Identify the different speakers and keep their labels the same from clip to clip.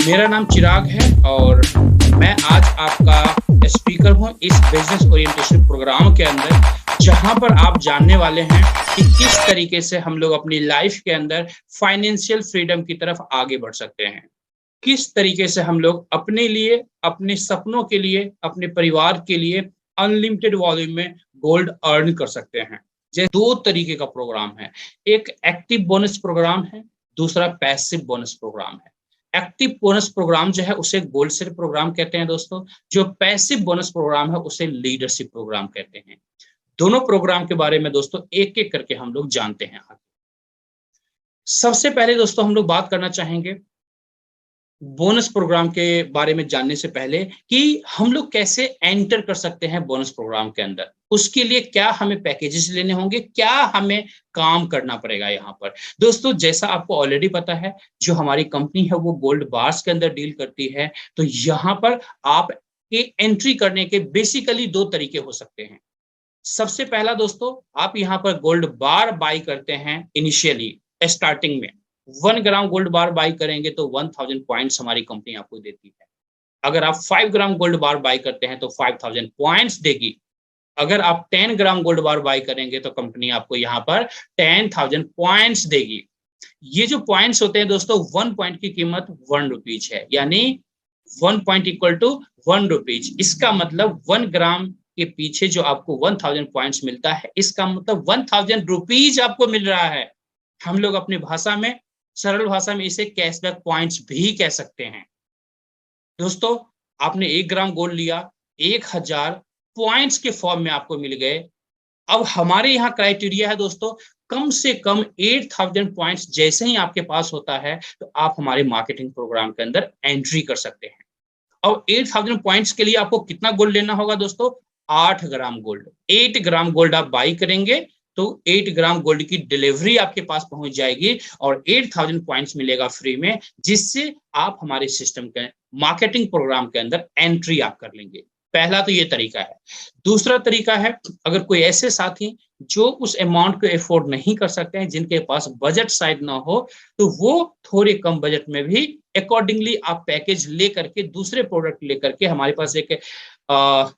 Speaker 1: मेरा नाम चिराग है और मैं आज आपका स्पीकर हूँ इस बिजनेस ओरिएंटेशन प्रोग्राम के अंदर, जहाँ पर आप जानने वाले हैं कि किस तरीके से हम लोग अपनी लाइफ के अंदर फाइनेंशियल फ्रीडम की तरफ आगे बढ़ सकते हैं। किस तरीके से हम लोग अपने लिए, अपने सपनों के लिए, अपने परिवार के लिए अनलिमिटेड वॉल्यूम में गोल्ड अर्न कर सकते हैं। जैसे 2 तरीके का प्रोग्राम है, एक एक्टिव बोनस प्रोग्राम है, दूसरा पैसिव बोनस प्रोग्राम है। एक्टिव बोनस प्रोग्राम जो है उसे गोल्ड सेट प्रोग्राम कहते हैं दोस्तों, जो पैसिव बोनस प्रोग्राम है उसे लीडरशिप प्रोग्राम कहते हैं। दोनों प्रोग्राम के बारे में दोस्तों एक-एक करके हम लोग जानते हैं आगे। सबसे पहले दोस्तों हम लोग बात करना चाहेंगे बोनस प्रोग्राम के बारे में जानने से पहले कि हम लोग कैसे एंटर कर सकते हैं बोनस प्रोग्राम के अंदर। उसके लिए क्या हमें पैकेजेस लेने होंगे, क्या हमें काम करना पड़ेगा यहाँ पर। दोस्तों जैसा आपको ऑलरेडी पता है, जो हमारी कंपनी है वो गोल्ड बार्स के अंदर डील करती है, तो यहाँ पर आप के एंट्री करने के बेसिकली 2 तरीके हो सकते हैं। सबसे पहला दोस्तों, आप यहाँ पर गोल्ड बार बाय करते हैं इनिशियली स्टार्टिंग में। 1 ग्राम गोल्ड बार बाय करेंगे तो 1000 पॉइंट्स हमारी कंपनी आपको देती है। अगर आप 5 ग्राम गोल्ड बार बाय करते हैं तो 5000 पॉइंट्स देगी। अगर आप 10 ग्राम गोल्ड बार बाय करेंगे तो कंपनी आपको यहाँ पर 10,000 पॉइंट्स देगी। ये जो पॉइंट्स होते हैं दोस्तों, 1 पॉइंट की कीमत 1 रुपीज है, यानी 1 पॉइंट इक्वल टू 1 रुपीज। इसका मतलब 1 ग्राम के पीछे जो आपको 1000 पॉइंट्स मिलता है, इसका मतलब 1000 रुपीज आपको मिल रहा है। हम लोग अपनी भाषा में, सरल भाषा में इसे कैशबैक पॉइंट्स भी कह सकते हैं। दोस्तों आपने 1 ग्राम गोल्ड लिया, 1000 पॉइंट्स के फॉर्म में आपको मिल गए। अब हमारे यहाँ क्राइटेरिया है दोस्तों, कम से कम 8000 पॉइंट्स जैसे ही आपके पास होता है तो आप हमारे मार्केटिंग प्रोग्राम के अंदर एंट्री कर सकते हैं। और 8000 पॉइंट्स के लिए आपको कितना गोल्ड लेना होगा दोस्तों? 8 ग्राम गोल्ड। 8 ग्राम गोल्ड आप बाई करेंगे तो 8 ग्राम गोल्ड की डिलीवरी आपके पास पहुंच जाएगी और 8000 पॉइंट्स मिलेगा फ्री में, जिससे आप हमारे सिस्टम के मार्केटिंग प्रोग्राम के अंदर एंट्री आप कर लेंगे। पहला तो ये तरीका है। दूसरा तरीका है, अगर कोई ऐसे साथी जो उस अमाउंट को अफोर्ड नहीं कर सकते हैं, जिनके पास बजट शायद ना हो, तो वो थोड़े कम बजट में भी अकॉर्डिंगली आप पैकेज लेकर के, दूसरे प्रोडक्ट लेकर के, हमारे पास आ,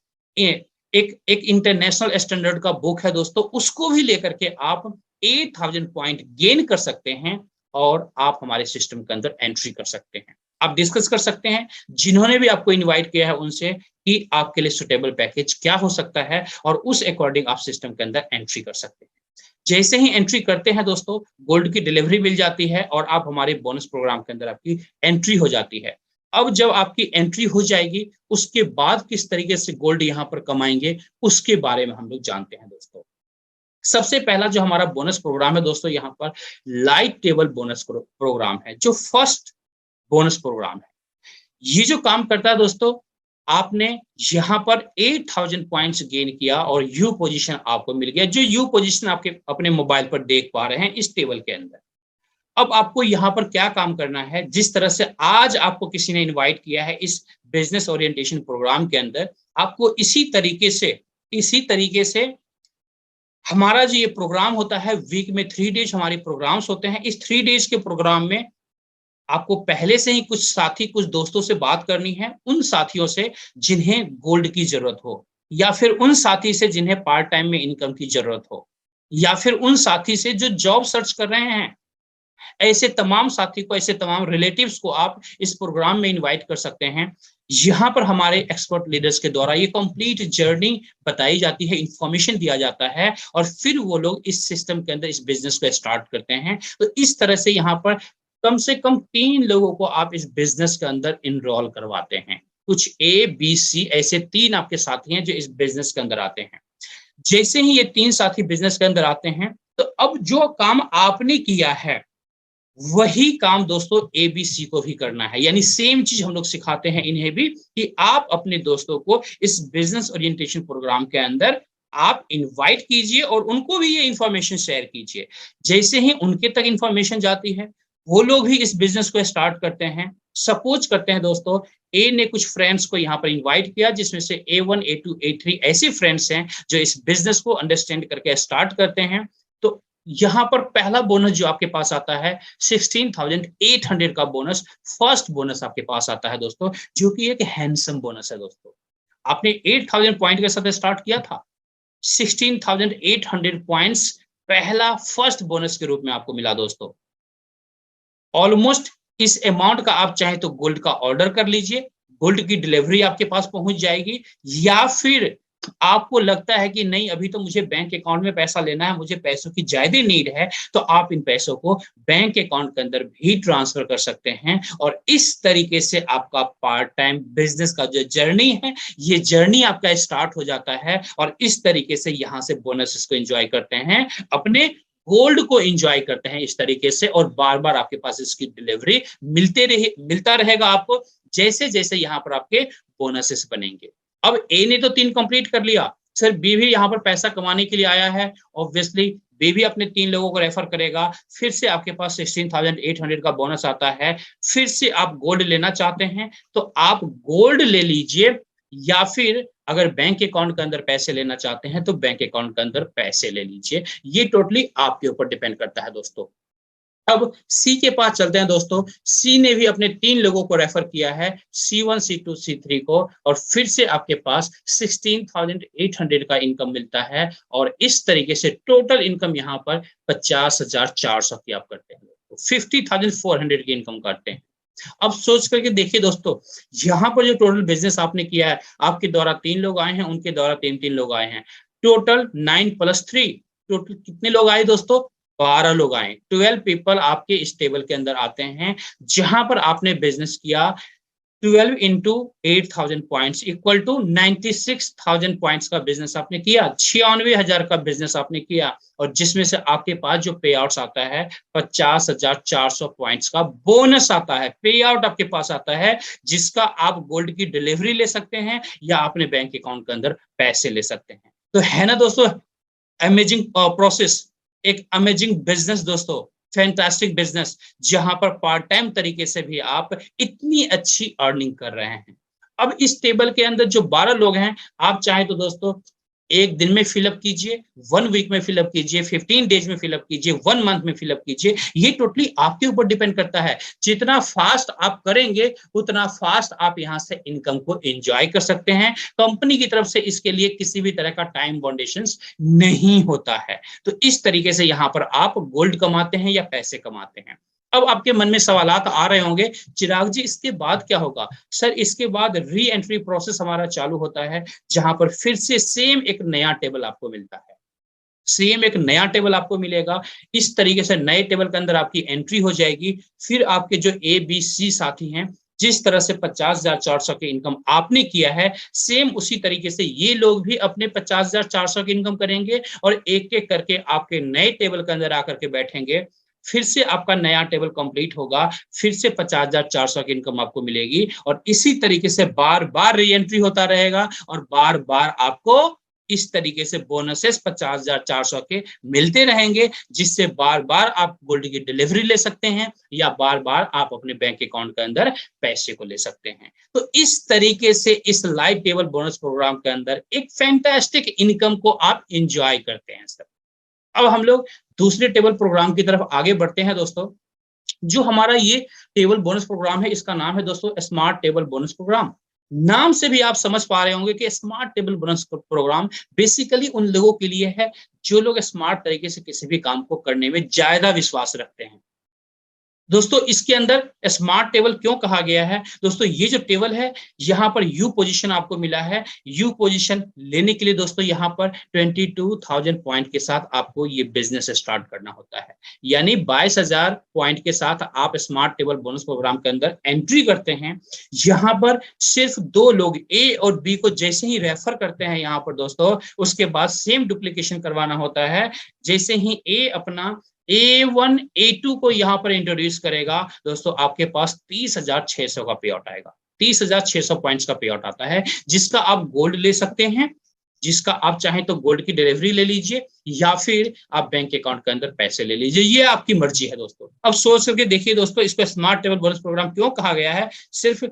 Speaker 1: एक इंटरनेशनल स्टैंडर्ड का बुक है दोस्तों, उसको भी लेकर के आप 8000 पॉइंट गेन कर सकते हैं और आप हमारे सिस्टम के अंदर एंट्री कर सकते हैं। आप डिस्कस कर सकते हैं जिन्होंने भी आपको इनवाइट किया है उनसे कि आपके लिए सुटेबल पैकेज क्या हो सकता है, और उस अकॉर्डिंग आप सिस्टम के अंदर एंट्री कर सकते हैं। जैसे ही एंट्री करते हैं दोस्तों, गोल्ड की डिलीवरी मिल जाती है और आप हमारे बोनस प्रोग्राम के अंदर आपकी एंट्री हो जाती है। अब जब आपकी एंट्री हो जाएगी, उसके बाद किस तरीके से गोल्ड यहाँ पर कमाएंगे, उसके बारे में हम लोग जानते हैं दोस्तों। सबसे पहला जो हमारा बोनस प्रोग्राम है दोस्तों, यहाँ पर लाइट टेबल बोनस प्रोग्राम है, जो फर्स्ट बोनस प्रोग्राम है। ये जो काम करता है दोस्तों, आपने यहाँ पर 8000 पॉइंट्स गेन किया और यू पोजीशन आपको मिल गया, जो यू पोजीशन आपके अपने मोबाइल पर देख पा रहे हैं इस टेबल के अंदर। अब आपको यहाँ पर क्या काम करना है, जिस तरह से आज आपको किसी ने इनवाइट किया है इस बिजनेस ओरिएंटेशन प्रोग्राम के अंदर, आपको इसी तरीके से हमारा जो ये प्रोग्राम होता है, वीक में 3 डेज हमारे प्रोग्राम्स होते हैं। इस 3 डेज के प्रोग्राम में आपको पहले से ही कुछ दोस्तों से बात करनी है, उन साथियों से जिन्हें गोल्ड की जरूरत हो, या फिर उन साथी से जिन्हें पार्ट टाइम में इनकम की जरूरत हो, या फिर उन साथी से जो जॉब सर्च कर रहे हैं। ऐसे तमाम साथी को, ऐसे तमाम रिलेटिव्स को आप इस प्रोग्राम में इनवाइट कर सकते हैं। यहाँ पर हमारे एक्सपर्ट लीडर्स के द्वारा ये कंप्लीट जर्नी बताई जाती है, इंफॉर्मेशन दिया जाता है, और फिर वो लोग इस सिस्टम के अंदर इस बिजनेस को स्टार्ट करते हैं। तो इस तरह से यहाँ पर कम से कम 3 लोगों को आप इस बिजनेस के अंदर इनरोल करवाते हैं। कुछ ए, बी, सी, ऐसे 3 आपके साथी हैं जो इस बिजनेस के अंदर आते हैं। जैसे ही ये 3 साथी बिजनेस के अंदर आते हैं, तो अब जो काम आपने किया है वही काम दोस्तों एबीसी को भी करना है। यानी सेम चीज हम लोग सिखाते हैं इन्हें भी, कि आप अपने दोस्तों को इस बिजनेस ओरिएंटेशन प्रोग्राम के अंदर आप इनवाइट कीजिए और उनको भी ये इंफॉर्मेशन शेयर कीजिए। जैसे ही उनके तक इंफॉर्मेशन जाती है, वो लोग भी इस बिजनेस को स्टार्ट करते हैं। सपोज करते हैं दोस्तों, ए ने कुछ फ्रेंड्स को यहाँ पर इनवाइट किया, जिसमें से A1, A2, A3 ऐसे फ्रेंड्स हैं जो इस बिजनेस को अंडरस्टैंड करके स्टार्ट करते हैं। तो यहाँ पर पहला बोनस जो आपके पास आता है 16,800 का बोनस, फर्स्ट बोनस आपके पास आता है दोस्तों, जो कि एक हैंडसम बोनस है दोस्तों। आपने 8,000 पॉइंट के साथ स्टार्ट किया था, 16,800 पॉइंट्स पहला फर्स्ट बोनस के रूप में आपको मिला दोस्तों। ऑलमोस्ट इस अमाउंट का आप चाहे तो गोल्ड का ऑर्डर कर लीजिए, गोल्ड की डिलीवरी आपके पास पहुंच जाएगी, या फिर आपको लगता है कि नहीं अभी तो मुझे बैंक अकाउंट में पैसा लेना है, मुझे पैसों की ज्यादा नीड है, तो आप इन पैसों को बैंक अकाउंट के अंदर भी ट्रांसफर कर सकते हैं। और इस तरीके से आपका पार्ट टाइम बिजनेस का जो जर्नी है, ये जर्नी आपका स्टार्ट हो जाता है, और इस तरीके से यहां से बोनसेस को एंजॉय करते हैं, अपने गोल्ड को एंजॉय करते हैं इस तरीके से, और बार बार आपके पास इसकी डिलीवरी मिलता रहेगा आपको, जैसे जैसे यहाँ पर आपके बोनसेस बनेंगे। अब ए ने तो 3 कंप्लीट कर लिया, सर बी भी यहाँ पर पैसा कमाने के लिए आया है, ऑब्वियसली बी भी अपने 3 लोगों को रेफर करेगा, फिर से आपके पास 16,800 का बोनस आता है। फिर से आप गोल्ड लेना चाहते हैं तो आप गोल्ड ले लीजिए, या फिर अगर बैंक अकाउंट के अंदर पैसे लेना चाहते हैं तो बैंक अकाउंट के अंदर पैसे ले लीजिए। ये टोटली आपके ऊपर डिपेंड करता है दोस्तों। अब सी के पास चलते हैं दोस्तों। सी ने भी अपने 3 लोगों को रेफर किया है, C1, C2, C3 को, और फिर से आपके पास 16,800 का इनकम मिलता है, और इस तरीके से टोटल इनकम यहाँ पर 50,400 की आप करते हैं, 50,400 की इनकम करते हैं। अब सोच करके देखिए दोस्तों, यहाँ पर जो टोटल बिजनेस आपने किया है, आपके द्वारा 3 लोग आए हैं, उनके द्वारा 3 लोग आए हैं, टोटल 9 + 3, टोटल कितने लोग आए दोस्तों? 12 लोग आए। 12 पीपल आपके इस टेबल के अंदर आते हैं, जहां पर आपने बिजनेस किया 12 into 8,000 points equal to 96,000 points का बिजनेस आपने किया, 96,000 का बिजनेस आपने किया, और जिसमें से आपके पास जो पे आउट आता है 50,400 पॉइंट्स का बोनस आता है, पे आउट आपके पास आता है, जिसका आप गोल्ड की डिलीवरी ले सकते हैं या अपने बैंक अकाउंट के अंदर पैसे ले सकते हैं। तो है ना दोस्तों अमेजिंग प्रोसेस, एक अमेजिंग बिजनेस दोस्तों, फैंटास्टिक बिजनेस, जहां पर पार्ट टाइम तरीके से भी आप इतनी अच्छी अर्निंग कर रहे हैं। अब इस टेबल के अंदर जो 12 लोग हैं, आप चाहे तो दोस्तों एक दिन में फिलअप कीजिए, 1 वीक में फिलअप कीजिए, 15 डेज में फिलअप कीजिए, 1 मंथ में फिलअप कीजिए, ये टोटली आपके ऊपर डिपेंड करता है। जितना फास्ट आप करेंगे उतना फास्ट आप यहां से इनकम को एंजॉय कर सकते हैं। कंपनी की तरफ से इसके लिए किसी भी तरह का टाइम बाउंडेशंस नहीं होता है। तो इस तरीके से यहां पर आप गोल्ड कमाते हैं या पैसे कमाते हैं। अब आपके मन में सवालात आ रहे होंगे, चिराग जी इसके बाद क्या होगा? सर इसके बाद री एंट्री प्रोसेस हमारा चालू होता है, जहां पर फिर से सेम एक नया टेबल आपको मिलता है, सेम एक नया टेबल आपको मिलेगा। इस तरीके से नए टेबल के अंदर आपकी एंट्री हो जाएगी। फिर आपके जो ए बी सी साथी हैं, जिस तरह से 50,400 की इनकम आपने किया है, सेम उसी तरीके से ये लोग भी अपने 50,400 की इनकम करेंगे, और एक एक करके आपके नए टेबल के अंदर आकर के बैठेंगे। फिर से आपका नया टेबल कंप्लीट होगा, फिर से 50,400 की इनकम आपको मिलेगी, और इसी तरीके से बार बार री एंट्री होता रहेगा, और बार बार आपको इस तरीके से बोनसेस 50,400 के मिलते रहेंगे, जिससे बार बार आप गोल्ड की डिलीवरी ले सकते हैं, या बार बार आप अपने बैंक अकाउंट के अंदर पैसे को ले सकते हैं। तो इस तरीके से इस लाइव टेबल बोनस प्रोग्राम के अंदर एक फैंटास्टिक इनकम को आप एंजॉय करते हैं सर। अब हम लोग दूसरे टेबल प्रोग्राम की तरफ आगे बढ़ते हैं दोस्तों। जो हमारा ये टेबल बोनस प्रोग्राम है, इसका नाम है दोस्तों स्मार्ट टेबल बोनस प्रोग्राम। नाम से भी आप समझ पा रहे होंगे कि smart table bonus program basically उन लोगों के लिए है जो लोग स्मार्ट तरीके से किसी भी काम को करने में ज्यादा विश्वास रखते हैं। दोस्तों इसके अंदर स्मार्ट टेबल क्यों कहा गया है? दोस्तों ये जो टेबल है, यहाँ पर यू पोजीशन आपको मिला है। यू पोजीशन लेने के लिए दोस्तों यहाँ पर 22,000 पॉइंट के साथ आपको ये बिजनेस स्टार्ट करना होता है। यानी 22,000 पॉइंट के साथ आप स्मार्ट टेबल बोनस प्रोग्राम के अंदर एंट्री करते हैं। यहाँ पर सिर्फ 2 लोग ए और बी को जैसे ही रेफर करते हैं यहाँ पर दोस्तों, उसके बाद सेम डुप्लीकेशन करवाना होता है। जैसे ही ए अपना A1 A2 को यहाँ पर इंट्रोड्यूस करेगा दोस्तों, आपके पास 30,600 का पे आउट आएगा। 30,600 पॉइंट्स का पे आउट आता है, जिसका आप गोल्ड ले सकते हैं, जिसका आप चाहें तो गोल्ड की डिलीवरी ले लीजिए, या फिर आप बैंक अकाउंट के अंदर पैसे ले लीजिए, ये आपकी मर्जी है दोस्तों। अब सोच करके देखिए दोस्तों, इसको स्मार्ट टेबल बोनस प्रोग्राम क्यों कहा गया है? सिर्फ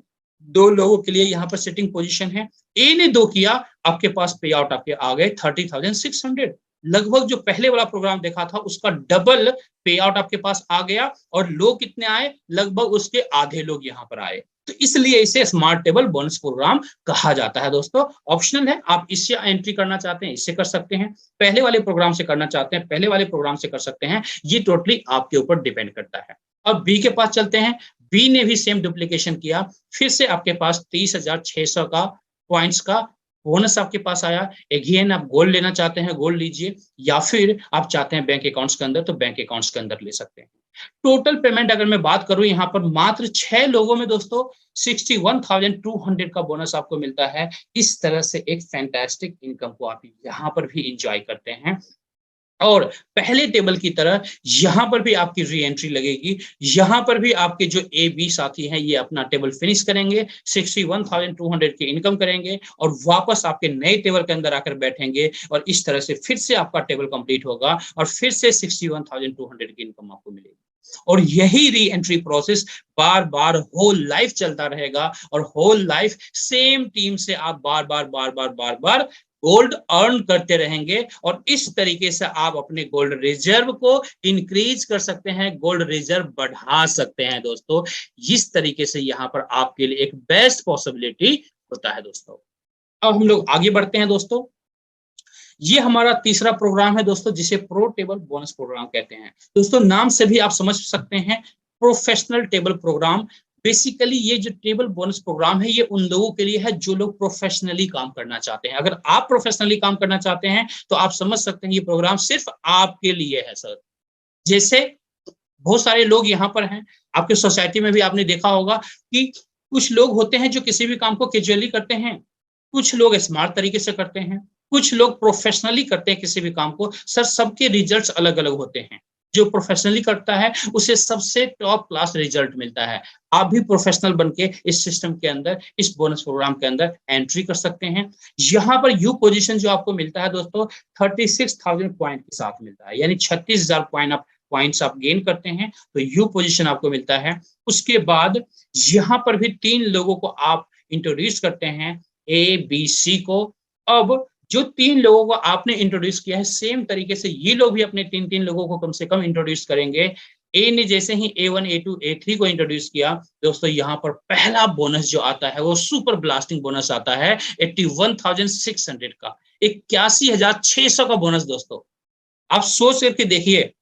Speaker 1: 2 लोगों के लिए यहाँ पर सिटिंग पोजीशन है। ए ने 2 किया, आपके पास पे आउट आपके आ गए 30,600। लगभग जो पहले वाला प्रोग्राम देखा था उसका डबल पे आउट आपके पास आ गया, और लोग कितने आए, लगभग उसके आधे लोग यहाँ पर आए। तो इसलिए इसे स्मार्ट टेबल बोनस प्रोग्राम कहा जाता है दोस्तों। ऑप्शनल है, आप इससे एंट्री करना चाहते हैं इससे कर सकते हैं, पहले वाले प्रोग्राम से करना चाहते हैं पहले वाले प्रोग्राम से कर सकते हैं, ये टोटली आपके ऊपर डिपेंड करता है। अब बी के पास चलते हैं। बी ने भी सेम डुप्लीकेशन किया, फिर से आपके पास 30,600 का पॉइंट्स का बोनस आपके पास आया। अगेन आप गोल्ड लेना चाहते हैं गोल्ड लीजिए, या फिर आप चाहते हैं बैंक अकाउंट्स के अंदर तो बैंक अकाउंट्स के अंदर ले सकते हैं। टोटल पेमेंट अगर मैं बात करूं यहाँ पर मात्र 6 लोगों में दोस्तों 61,200 का बोनस आपको मिलता है। इस तरह से एक फैंटास्टिक इनकम को आप यहाँ पर भी इंजॉय करते हैं, और पहले टेबल की तरह यहां पर भी आपकी री एंट्री लगेगी। यहां पर भी आपके जो ए बी साथी हैं ये अपना टेबल फिनिश करेंगे, 61,200 की इनकम करेंगे, और वापस आपके नए टेबल के अंदर आकर बैठेंगे, और इस तरह से फिर से आपका टेबल कंप्लीट होगा, और फिर से 61,200 की इनकम आपको मिलेगी। और यही री एंट्री प्रोसेस बार बार होल लाइफ चलता रहेगा, और होल लाइफ सेम टीम से आप बार बार बार बार बार बार गोल्ड अर्न करते रहेंगे, और इस तरीके से आप अपने गोल्ड रिजर्व को इंक्रीज कर सकते हैं, गोल्ड रिजर्व बढ़ा सकते हैं दोस्तों। इस तरीके से यहां पर आपके लिए एक बेस्ट पॉसिबिलिटी होता है दोस्तों। अब हम लोग आगे बढ़ते हैं दोस्तों। ये हमारा तीसरा प्रोग्राम है दोस्तों, जिसे प्रो टेबल बोनस प्रोग्राम कहते हैं। दोस्तों नाम से भी आप समझ सकते हैं, प्रोफेशनल टेबल प्रोग्राम। बेसिकली ये जो टेबल बोनस प्रोग्राम है ये उन लोगों के लिए है जो लोग प्रोफेशनली काम करना चाहते हैं। अगर आप प्रोफेशनली काम करना चाहते हैं तो आप समझ सकते हैं ये प्रोग्राम सिर्फ आपके लिए है सर। जैसे बहुत सारे लोग यहाँ पर हैं, आपके सोसाइटी में भी आपने देखा होगा कि कुछ लोग होते हैं जो किसी भी काम को कैजुअली करते हैं, कुछ लोग स्मार्ट तरीके से करते हैं, कुछ लोग प्रोफेशनली करते हैं किसी भी काम को। सर सबके रिजल्ट्स अलग अलग होते हैं। जो प्रोफेशनली करता है उसे सबसे टॉप क्लास रिजल्ट मिलता है। आप भी प्रोफेशनल बनके इस सिस्टम के अंदर, इस बोनस प्रोग्राम के अंदर एंट्री कर सकते हैं। यहाँ पर यू पोजीशन जो आपको मिलता है दोस्तों 36,000 पॉइंट के साथ मिलता है, यानी 36,000 पॉइंट्स आप गेन करते हैं तो यू पोजीशन आपको मिलता है। उसके बाद यहाँ पर भी 3 लोगों को आप इंट्रोड्यूस करते हैं, ए बी सी को। अब जो 3 लोगों को आपने इंट्रोड्यूस किया है सेम तरीके से ये लोग भी अपने 3 लोगों को कम से कम इंट्रोड्यूस करेंगे। ए ने जैसे ही A1 A2 A3 को इंट्रोड्यूस किया दोस्तों, यहाँ पर पहला बोनस जो आता है वो सुपर ब्लास्टिंग बोनस आता है 81,600 का, 81,600 का बोनस दोस्तों। आप सोच करके देखिए,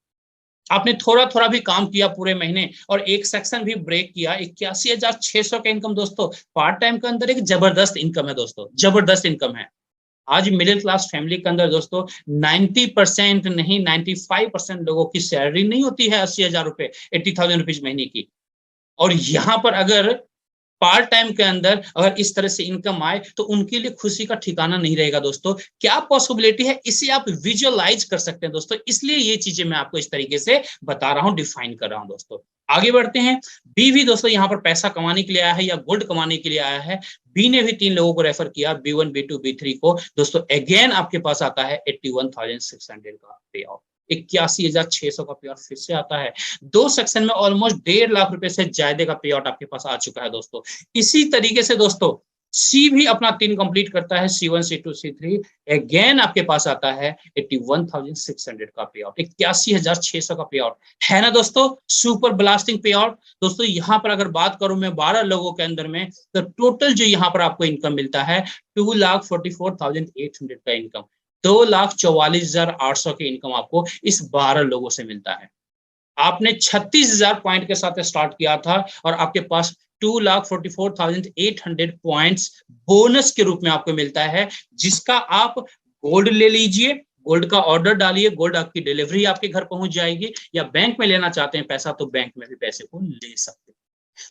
Speaker 1: आपने थोड़ा थोड़ा भी काम किया पूरे महीने और एक सेक्शन भी ब्रेक किया, 81,600 का इनकम दोस्तों पार्ट टाइम के अंदर एक जबरदस्त इनकम है दोस्तों, जबरदस्त इनकम है। आज मिडिल क्लास फैमिली के अंदर दोस्तों 90% नहीं 95% लोगों की सैलरी नहीं होती है 80,000 रुपए, 80,000 रुपीज महीने की। और यहाँ पर अगर पार्ट टाइम के अंदर अगर इस तरह से इनकम आए तो उनके लिए खुशी का ठिकाना नहीं रहेगा दोस्तों। क्या पॉसिबिलिटी है इसे आप विजुअलाइज कर सकते हैं दोस्तों, इसलिए ये चीजें मैं आपको इस तरीके से बता रहा हूं, डिफाइन कर रहा हूं दोस्तों। आगे बढ़ते हैं। बी भी दोस्तों यहाँ पर पैसा कमाने के लिए आया है या गोल्ड कमाने के लिए आया है। बी ने भी 3 लोगों को रेफर किया, B1 B2 B3 को। दोस्तों अगेन आपके पास आता है 81,600 का पे ऑफ, 81,600 का पे आउट फिर से आता है। 2 सेक्शन में ऑलमोस्ट 1.5 लाख रुपए से ज्यादा का पे आउट आपके पास आ चुका है दोस्तों। इसी तरीके से दोस्तों सी भी अपना 3 कंप्लीट करता है, C1 C2 C3। अगेन आपके पास आता है 81,600 का पे आउट, 81,600 का पे आउट है ना दोस्तों, सुपर ब्लास्टिंग पे आउट। दोस्तों यहाँ पर अगर बात करूं मैं 12 लोगों के अंदर में, तो टोटल जो यहाँ पर आपको इनकम मिलता है 2,44,800 का इनकम, 2,44,800 की इनकम आपको इस 12 लोगों से मिलता है। आपने 36,000 पॉइंट के साथ स्टार्ट किया था और आपके पास 2,44,800 पॉइंट्स बोनस के रूप में आपको मिलता है, जिसका आप गोल्ड ले लीजिए, गोल्ड का ऑर्डर डालिए, गोल्ड आपकी डिलीवरी आपके घर पहुंच जाएगी, या बैंक में लेना चाहते हैं पैसा तो बैंक में भी पैसे को ले सकते हैं।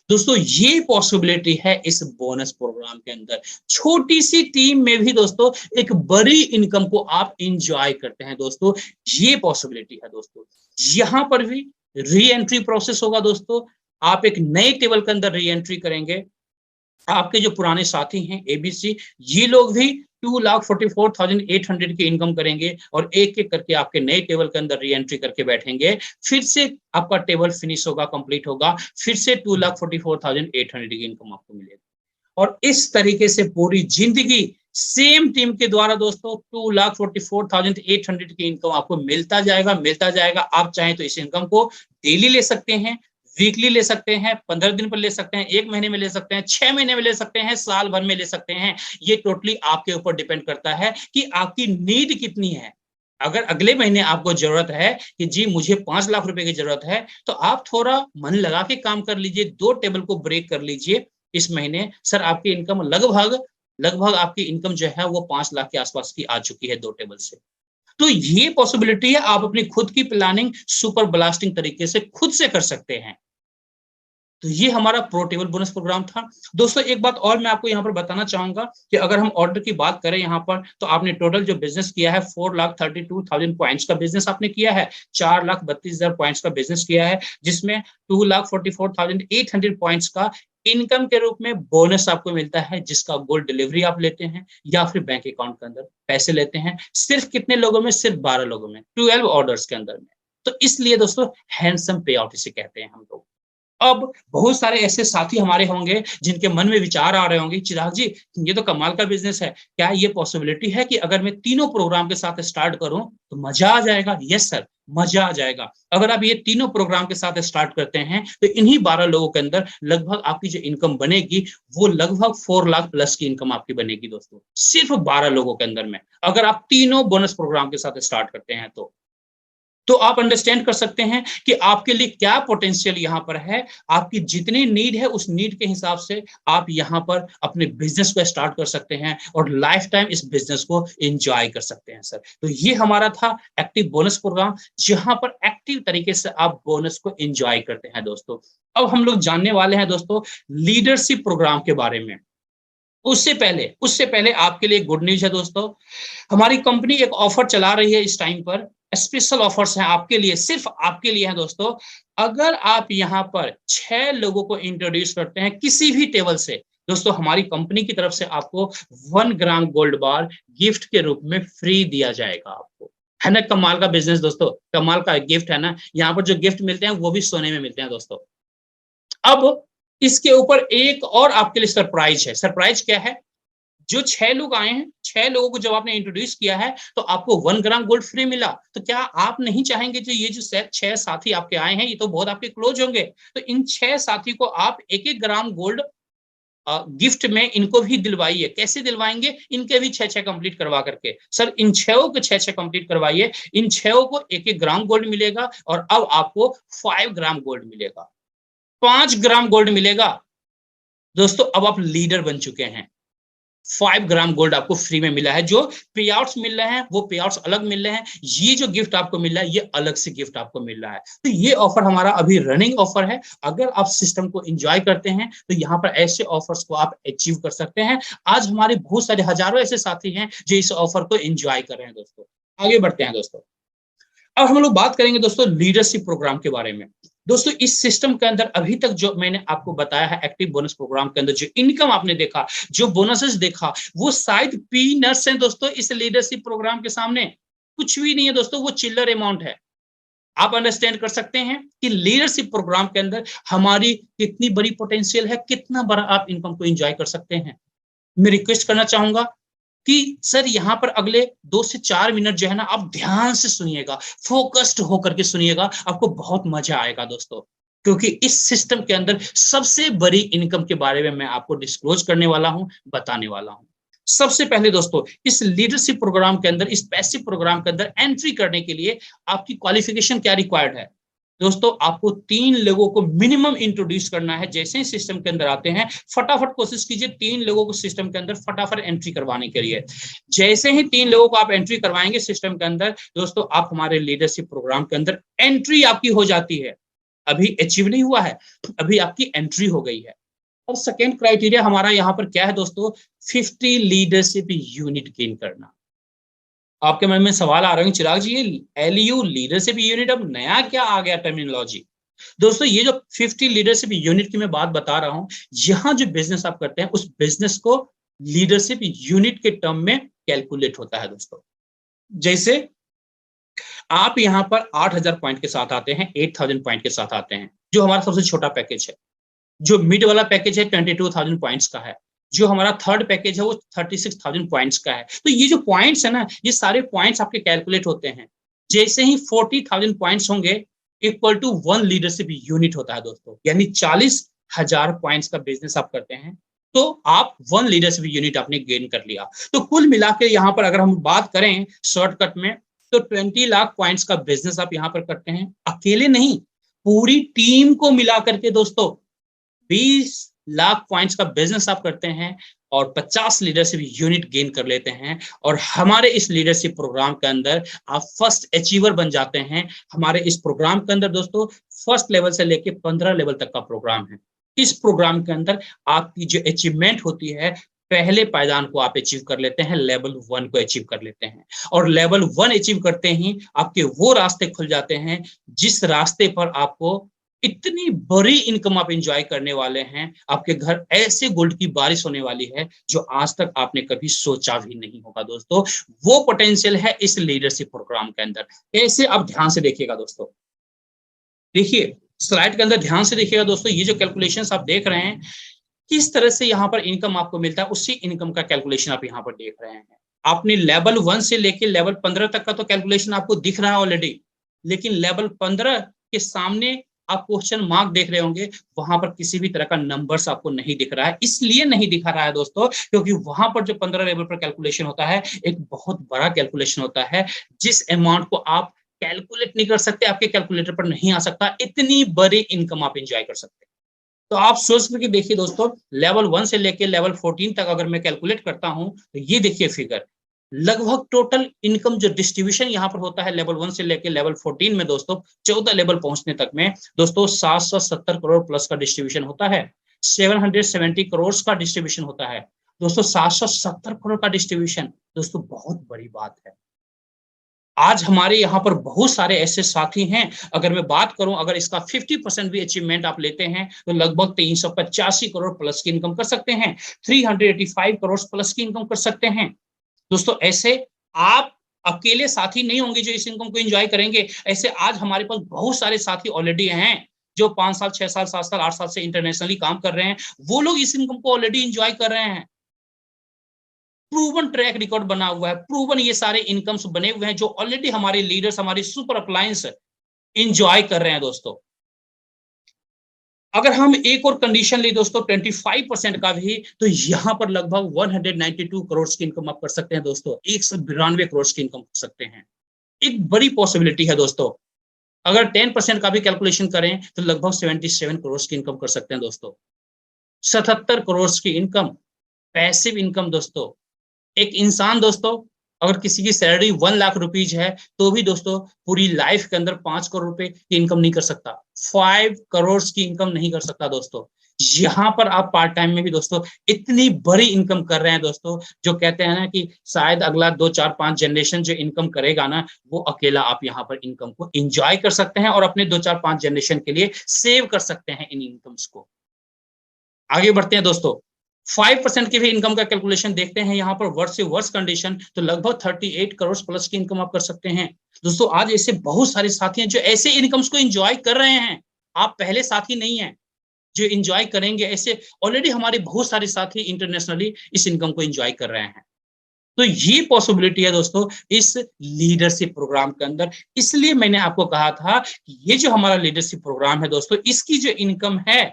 Speaker 1: दोस्तों ये पॉसिबिलिटी है इस बोनस प्रोग्राम के अंदर। छोटी सी टीम में भी दोस्तों एक बड़ी इनकम को आप इंजॉय करते हैं दोस्तों, ये पॉसिबिलिटी है दोस्तों। यहां पर भी री एंट्री प्रोसेस होगा दोस्तों। आप एक नए टेबल के अंदर री एंट्री करेंगे। आपके जो पुराने साथी हैं एबीसी, ये लोग भी 2,44,800 की इनकम करेंगे और एक एक करके आपके नए टेबल के अंदर री एंट्री करके बैठेंगे। फिर से आपका टेबल फिनिश होगा, कंप्लीट होगा, फिर से 2,44,800 की इनकम आपको मिलेगी। और इस तरीके से पूरी जिंदगी सेम टीम के द्वारा दोस्तों 2,44,800 की इनकम आपको मिलता जाएगा। आप चाहें तो इस इनकम को डेली ले सकते हैं, वीकली ले सकते हैं, 15 दिन पर ले सकते हैं, 1 महीने में ले सकते हैं, 6 महीने में ले सकते हैं, साल भर में ले सकते हैं। ये टोटली आपके ऊपर डिपेंड करता है कि आपकी नीड कितनी है। अगर अगले महीने आपको जरूरत है कि जी मुझे 5 लाख रुपए की जरूरत है, तो आप थोड़ा मन लगा के काम कर लीजिए, 2 टेबल को ब्रेक कर लीजिए। इस महीने सर आपकी इनकम लगभग आपकी इनकम जो है वो 5 लाख के आसपास की आ चुकी है 2 टेबल से। तो ये पॉसिबिलिटी है, आप अपनी खुद की प्लानिंग सुपर ब्लास्टिंग तरीके से खुद से कर सकते हैं। तो ये हमारा प्रो टेबल बोनस प्रोग्राम था। दोस्तों एक बात और मैं आपको यहाँ पर बताना चाहूंगा कि अगर हम ऑर्डर की बात करें यहाँ पर, तो आपने टोटल जो बिजनेस किया है 4,32,000 पॉइंट्स का बिजनेस आपने किया है, 4,32,000 पॉइंट्स का बिजनेस किया है, जिसमें 2,44,800 पॉइंट्स का इनकम के रूप में बोनस आपको मिलता है, जिसका गोल्ड डिलीवरी आप लेते हैं या फिर बैंक अकाउंट के अंदर पैसे लेते हैं। सिर्फ कितने लोगों में? सिर्फ 12 लोगों में, 12 ऑर्डर्स के अंदर में। तो इसलिए दोस्तों हैंडसम पे आउट इसे कहते हैं हम लोग। अब बहुत सारे ऐसे साथी हमारे होंगे जिनके मन में विचार आ रहे होंगे, चिराग जी ये तो कमाल का बिजनेस है, क्या ये पॉसिबिलिटी है कि अगर मैं तीनों प्रोग्राम के साथ स्टार्ट करूं तो मजा आ जाएगा? यस सर, मजा आ जाएगा। अगर आप ये तीनों प्रोग्राम के साथ स्टार्ट करते हैं तो इन्हीं 12 लोगों के अंदर लगभग आपकी जो इनकम बनेगी वो लगभग 4 लाख प्लस की इनकम आपकी बनेगी दोस्तों, सिर्फ 12 लोगों के अंदर में, अगर आप तीनों बोनस प्रोग्राम के साथ स्टार्ट करते हैं तो आप अंडरस्टैंड कर सकते हैं कि आपके लिए क्या पोटेंशियल यहां पर है। आपकी जितनी नीड है उस नीड के हिसाब से आप यहां पर अपने बिजनेस को स्टार्ट कर सकते हैं और लाइफ टाइम इस बिजनेस को एंजॉय कर सकते हैं सर। तो ये हमारा था एक्टिव बोनस प्रोग्राम, जहां पर एक्टिव तरीके से आप बोनस को एंजॉय करते हैं दोस्तों। अब हम लोग जानने वाले हैं दोस्तों लीडरशिप प्रोग्राम के बारे में। उससे पहले आपके लिए गुड न्यूज है दोस्तों, हमारी कंपनी एक ऑफर चला रही है इस टाइम पर। स्पेशल ऑफर्स हैं आपके लिए, सिर्फ आपके लिए है दोस्तों। अगर आप यहां पर 6 लोगों को इंट्रोड्यूस करते हैं किसी भी टेबल से, दोस्तों हमारी कंपनी की तरफ से आपको 1 ग्राम गोल्ड बार गिफ्ट के रूप में फ्री दिया जाएगा आपको। है ना कमाल का बिजनेस दोस्तों, कमाल का गिफ्ट है ना। यहाँ पर जो गिफ्ट मिलते हैं वो भी सोने में मिलते हैं दोस्तों। अब इसके ऊपर एक और आपके लिए सरप्राइज है। सरप्राइज क्या है? जो 6 लोग आए हैं, 6 लोगों को जब आपने इंट्रोड्यूस किया है तो आपको 1 ग्राम गोल्ड फ्री मिला। तो क्या आप नहीं चाहेंगे जो ये जो 6 साथी आपके आए हैं, ये तो बहुत आपके क्लोज होंगे, तो इन 6 साथी को आप 1-1 ग्राम गोल्ड गिफ्ट में इनको भी दिलवाइए। कैसे दिलवाएंगे? इनके भी 6-6 कंप्लीट करवा करके। सर इन 6 को 6-6 कंप्लीट करवाइए, इन 6 को 1-1 ग्राम गोल्ड मिलेगा और अब आपको 5 ग्राम गोल्ड मिलेगा, 5 ग्राम गोल्ड मिलेगा दोस्तों। अब आप लीडर बन चुके हैं। 5 ग्राम गोल्ड आपको फ्री में मिला है। जो पे आउट्स मिल रहे हैं वो पे आउट्स अलग मिल रहे हैं, ये जो गिफ्ट आपको मिल रहा है ये अलग से गिफ्ट आपको मिल रहा है। तो ये ऑफर हमारा अभी रनिंग ऑफर है। अगर आप सिस्टम को एंजॉय करते हैं तो यहाँ पर ऐसे ऑफर्स को आप अचीव कर सकते हैं। आज हमारे बहुत सारे हजारों ऐसे साथी हैं जो इस ऑफर को एंजॉय कर रहे हैं दोस्तों। आगे बढ़ते हैं दोस्तों। अब हम लोग बात करेंगे दोस्तों लीडरशिप प्रोग्राम के बारे में। दोस्तों इस सिस्टम के अंदर अभी तक जो मैंने आपको बताया है, एक्टिव बोनस प्रोग्राम के अंदर जो इनकम आपने देखा, जो बोनसेस देखा, वो शायद पीनट्स हैं दोस्तों इस लीडरशिप प्रोग्राम के सामने। कुछ भी नहीं है दोस्तों, वो चिल्लर अमाउंट है। आप अंडरस्टैंड कर सकते हैं कि लीडरशिप प्रोग्राम के अंदर हमारी कितनी बड़ी पोटेंशियल है, कितना बड़ा आप इनकम को एंजॉय कर सकते हैं। मैं रिक्वेस्ट करना चाहूंगा कि सर यहाँ पर अगले 2 से 4 मिनट जो है ना आप ध्यान से सुनिएगा, फोकस्ड होकर के सुनिएगा, आपको बहुत मजा आएगा दोस्तों। क्योंकि इस सिस्टम के अंदर सबसे बड़ी इनकम के बारे में मैं आपको डिस्क्लोज करने वाला हूं, बताने वाला हूं। सबसे पहले दोस्तों इस लीडरशिप प्रोग्राम के अंदर, इस पैसिव प्रोग्राम के अंदर एंट्री करने के लिए आपकी क्वालिफिकेशन क्या रिक्वायर्ड है दोस्तों? आपको 3 लोगों को मिनिमम इंट्रोड्यूस करना है। जैसे ही सिस्टम के अंदर आते हैं फटाफट कोशिश कीजिए 3 लोगों को सिस्टम के अंदर फटाफट एंट्री करवाने के लिए। जैसे ही 3 लोगों को आप एंट्री करवाएंगे सिस्टम के अंदर दोस्तों, आप हमारे लीडरशिप प्रोग्राम के अंदर एंट्री आपकी हो जाती है। अभी अचीव नहीं हुआ है, अभी आपकी एंट्री हो गई है। और सेकेंड क्राइटेरिया हमारा यहाँ पर क्या है दोस्तों? 50 लीडरशिप यूनिट गेन करना। आपके मन में सवाल आ रहे हैं चिराग जी, ये LU लीडरशिप यूनिट अब नया क्या आ गया टर्मिनोलॉजी? दोस्तों ये जो 50 लीडरशिप यूनिट की मैं बात बता रहा हूं, यहां जो बिजनेस आप करते हैं उस बिजनेस को लीडरशिप यूनिट के टर्म में कैलकुलेट होता है दोस्तों। जैसे आप यहां पर 8000 पॉइंट के साथ आते हैं, 8000 पॉइंट के साथ आते हैं, जो हमारा सबसे छोटा पैकेज है। जो मिड वाला पैकेज है 22,000 पॉइंट्स का है। जो हमारा थर्ड पैकेज है वो 36,000 पॉइंट्स का है। तो ये जो पॉइंट्स है ना, ये सारे पॉइंट्स आपके कैलकुलेट होते हैं। जैसे ही 40,000 पॉइंट्स होंगे इक्वल टू 1 लीडरशिप यूनिट होता है दोस्तों, यानी 40,000 पॉइंट्स का बिजनेस आप करते हैं तो आप 1 लीडरशिप यूनिट आपने गेन कर लिया। तो कुल मिला के यहाँ पर अगर हम बात करें शॉर्टकट में, तो 20 लाख पॉइंट्स का बिजनेस आप यहाँ पर करते हैं, अकेले नहीं, पूरी टीम को मिला करके दोस्तों 20 लाख पॉइंट्स का बिजनेस आप करते हैं और 50 लीडरशिप यूनिट गेन कर लेते हैं। और हमारे इस लीडरशिप प्रोग्राम के अंदर आप फर्स्ट अचीवर बन जाते हैं। हमारे इस प्रोग्राम के अंदर दोस्तों फर्स्ट लेवल से लेके 15 लेवल तक का प्रोग्राम है। इस प्रोग्राम के अंदर आपकी जो अचीवमेंट होती है, पहले पायदान को आप अचीव कर लेते हैं, लेवल 1 को अचीव कर लेते हैं। और लेवल 1 अचीव करते ही आपके वो रास्ते खुल जाते हैं जिस रास्ते पर आपको इतनी बड़ी इनकम आप एंजॉय करने वाले हैं। आपके घर ऐसे गोल्ड की बारिश होने वाली है जो आज तक आपने कभी सोचा भी नहीं होगा दोस्तों। वो पोटेंशियल है इस लीडरशिप प्रोग्राम के अंदर। कैसे, आप ध्यान से देखिएगा दोस्तों। देखिए स्लाइड के अंदर ध्यान से देखिएगा दोस्तों, ये जो कैलकुलेशंस आप देख रहे हैं, किस तरह से यहाँ पर इनकम आपको मिलता है, उसी इनकम का कैलकुलेशन आप यहाँ पर देख रहे हैं। आपने लेवल 1 से लेके लेवल 15 तक का तो कैलकुलेशन आपको दिख रहा है ऑलरेडी, लेकिन लेवल 15 के सामने आप क्वेश्चन मार्क देख रहे होंगे, वहां पर किसी भी तरह का नंबर्स आपको नहीं दिख रहा है। इसलिए नहीं दिखा रहा है दोस्तों क्योंकि वहां पर जो 15 लेवल पर कैलकुलेशन होता है, एक बहुत बड़ा कैलकुलेशन होता है, जिस अमाउंट को आप कैलकुलेट नहीं कर सकते, आपके कैलकुलेटर पर नहीं आ सकता, इतनी बड़ी इनकम आप एंजॉय कर सकते हैं। तो आप सोच करके देखिए दोस्तों, लेवल 1 से लेके लेवल 14 तक अगर मैं कैलकुलेट करता हूं तो ये देखिए फिगर, लगभग टोटल इनकम जो डिस्ट्रीब्यूशन यहाँ पर होता है लेवल 1 से लेके लेवल 14 में दोस्तों, 14 लेवल पहुंचने तक में दोस्तों 770 करोड़ प्लस का डिस्ट्रीब्यूशन होता है, 770 करोड़ का डिस्ट्रीब्यूशन होता है दोस्तों। 770 करोड़ का डिस्ट्रीब्यूशन दोस्तों बहुत बड़ी बात है। आज हमारे यहाँ पर बहुत सारे ऐसे साथी हैं, अगर मैं बात करूं, अगर इसका 50% भी अचीवमेंट आप लेते हैं तो लगभग 385 करोड़ प्लस की इनकम कर सकते हैं, 385 करोड़ प्लस की इनकम कर सकते हैं दोस्तों। ऐसे आप अकेले साथी नहीं होंगे जो इस इनकम को एंजॉय करेंगे। ऐसे आज हमारे पास बहुत सारे साथी ऑलरेडी हैं जो 5 साल 6 साल 7 साल 8 साल से इंटरनेशनली काम कर रहे हैं, वो लोग इस इनकम को ऑलरेडी एंजॉय कर रहे हैं। प्रूवन ट्रैक रिकॉर्ड बना हुआ है, प्रूवन ये सारे इनकम्स बने हुए हैं जो ऑलरेडी हमारे लीडर्स, हमारी सुपर अप्लायंस एंजॉय कर रहे हैं दोस्तों। अगर हम एक और कंडीशन ले दोस्तों 25% का भी, तो यहां पर लगभग 192 करोड़ की इनकम आप कर सकते हैं दोस्तों, 192 करोड़ की इनकम कर सकते हैं। एक बड़ी पॉसिबिलिटी है दोस्तों। अगर 10% का भी कैलकुलेशन करें तो लगभग 77 करोड़ की इनकम कर सकते हैं दोस्तों। 77 करोड़ की इनकम, पैसिव इनकम दोस्तों। एक इंसान दोस्तों अगर किसी की सैलरी 1 लाख रुपीज है तो भी दोस्तों पूरी लाइफ के अंदर 5 करोड़ रुपए की इनकम नहीं कर सकता, 5 करोड़ की इनकम नहीं कर सकता दोस्तों। यहाँ पर आप पार्ट टाइम में भी दोस्तों इतनी बड़ी इनकम कर रहे हैं दोस्तों, जो कहते हैं ना कि शायद अगला 2 4 5 जनरेशन जो इनकम करेगा ना, वो अकेला आप यहाँ पर इनकम को एंजॉय कर सकते हैं और अपने 2 4 5 जनरेशन के लिए सेव कर सकते हैं इन इनकम्स को। आगे बढ़ते हैं दोस्तों, 5% की भी इनकम का कैलकुलेशन देखते हैं यहाँ पर वर्ष से वर्ष कंडीशन, तो लगभग 38 करोड़ प्लस की इनकम आप कर सकते हैं दोस्तों। आज ऐसे बहुत सारे साथी हैं जो ऐसे इनकम्स को एंजॉय कर रहे हैं। आप पहले साथी नहीं हैं जो एंजॉय करेंगे, ऐसे ऑलरेडी हमारे बहुत सारे साथी इंटरनेशनली इस इनकम को एंजॉय कर रहे हैं। तो ये पॉसिबिलिटी है दोस्तों इस लीडरशिप प्रोग्राम के अंदर। इसलिए मैंने आपको कहा था कि ये जो हमारा लीडरशिप प्रोग्राम है दोस्तों, इसकी जो इनकम है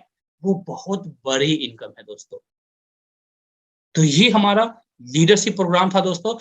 Speaker 1: वो बहुत बड़ी इनकम है दोस्तों। तो ये हमारा लीडरशिप प्रोग्राम था दोस्तों।